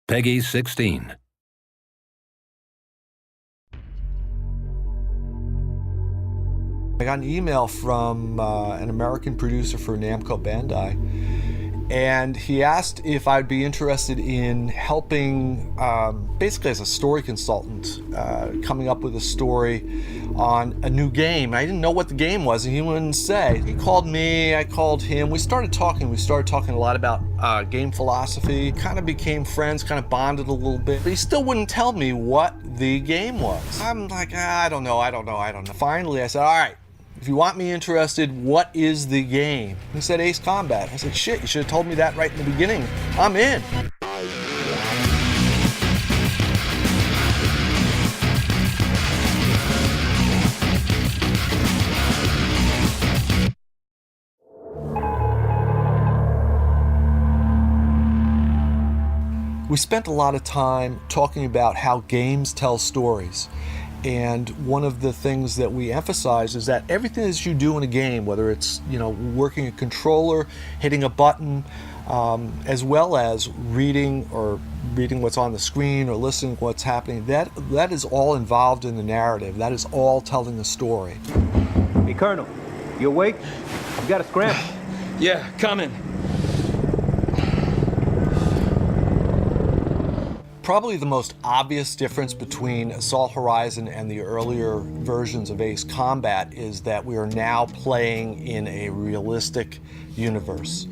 Peggy 16. I got an email from an American producer for Namco Bandai, and he asked if I'd be interested in helping, basically as a story consultant, coming up with a story on a new game. I didn't know what the game was, and he wouldn't say. He called me, I called him. We started talking a lot about game philosophy, kind of became friends, kind of bonded a little bit, but he still wouldn't tell me what the game was. I'm like, I don't know. Finally, I said, all right, if you want me interested, what is the game? He said Ace Combat. I said, shit, you should have told me that right in the beginning. I'm in. We spent a lot of time talking about how games tell stories. And one of the things that we emphasize is that everything that you do in a game, whether it's working a controller, hitting a button, as well as reading what's on the screen or listening to what's happening, that is all involved in the narrative. That is all telling a story. Hey, Colonel, you awake? You got a scramble. Yeah, coming. Probably the most obvious difference between Assault Horizon and the earlier versions of Ace Combat is that we are now playing in a realistic universe.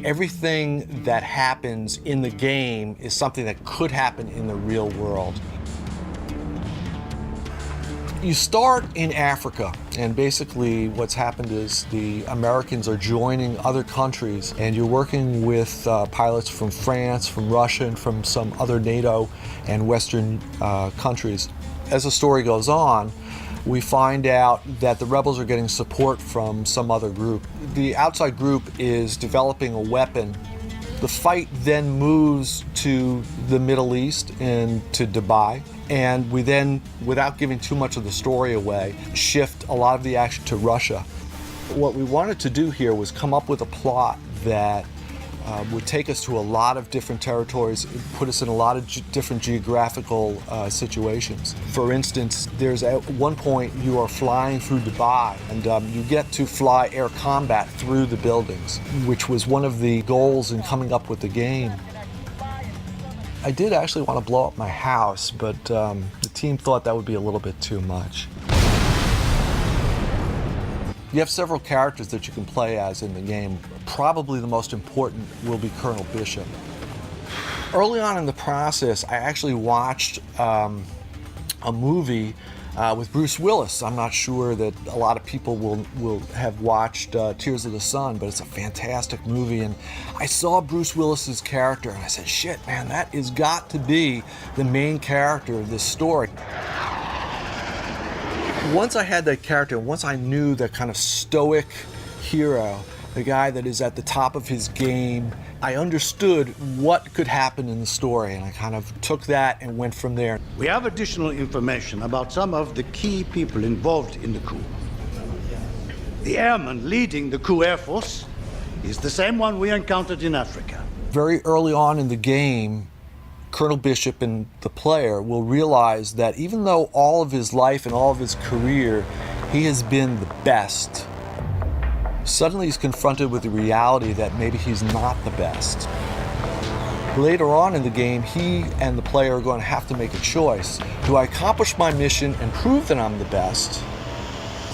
Everything that happens in the game is something that could happen in the real world. You start in Africa, and basically what's happened is the Americans are joining other countries, and you're working with pilots from France, from Russia, and from some other NATO and Western countries. As the story goes on, we find out that the rebels are getting support from some other group. The outside group is developing a weapon. The fight then moves to the Middle East and to Dubai. And we then, without giving too much of the story away, shift a lot of the action to Russia. What we wanted to do here was come up with a plot that would take us to a lot of different territories, put us in a lot of different geographical situations. For instance, there's at one point you are flying through Dubai, and you get to fly air combat through the buildings, which was one of the goals in coming up with the game. I did actually want to blow up my house, but the team thought that would be a little bit too much. You have several characters that you can play as in the game. Probably the most important will be Colonel Bishop. Early on in the process, I actually watched a movie with Bruce Willis. I'm not sure that a lot of people will have watched Tears of the Sun, but it's a fantastic movie. And I saw Bruce Willis's character, and I said, shit, man, that has got to be the main character of this story. Once I had that character, once I knew that kind of stoic hero, the guy that is at the top of his game, I understood what could happen in the story, and I kind of took that and went from there. We have additional information about some of the key people involved in the coup. The airman leading the coup Air Force is the same one we encountered in Africa. Very early on in the game, Colonel Bishop and the player will realize that even though all of his life and all of his career, he has been the best, suddenly he's confronted with the reality that maybe he's not the best. Later on in the game, he and the player are going to have to make a choice. Do I accomplish my mission and prove that I'm the best,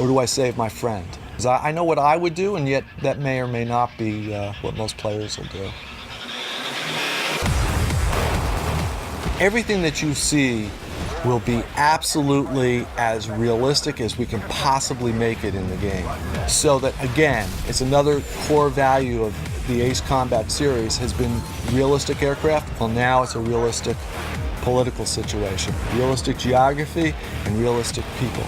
or do I save my friend? Because I know what I would do, and yet that may or may not be what most players will do. Everything that you see will be absolutely as realistic as we can possibly make it in the game. So that, again, it's another core value of the Ace Combat series has been realistic aircraft. Well, now it's a realistic political situation, realistic geography, and realistic people.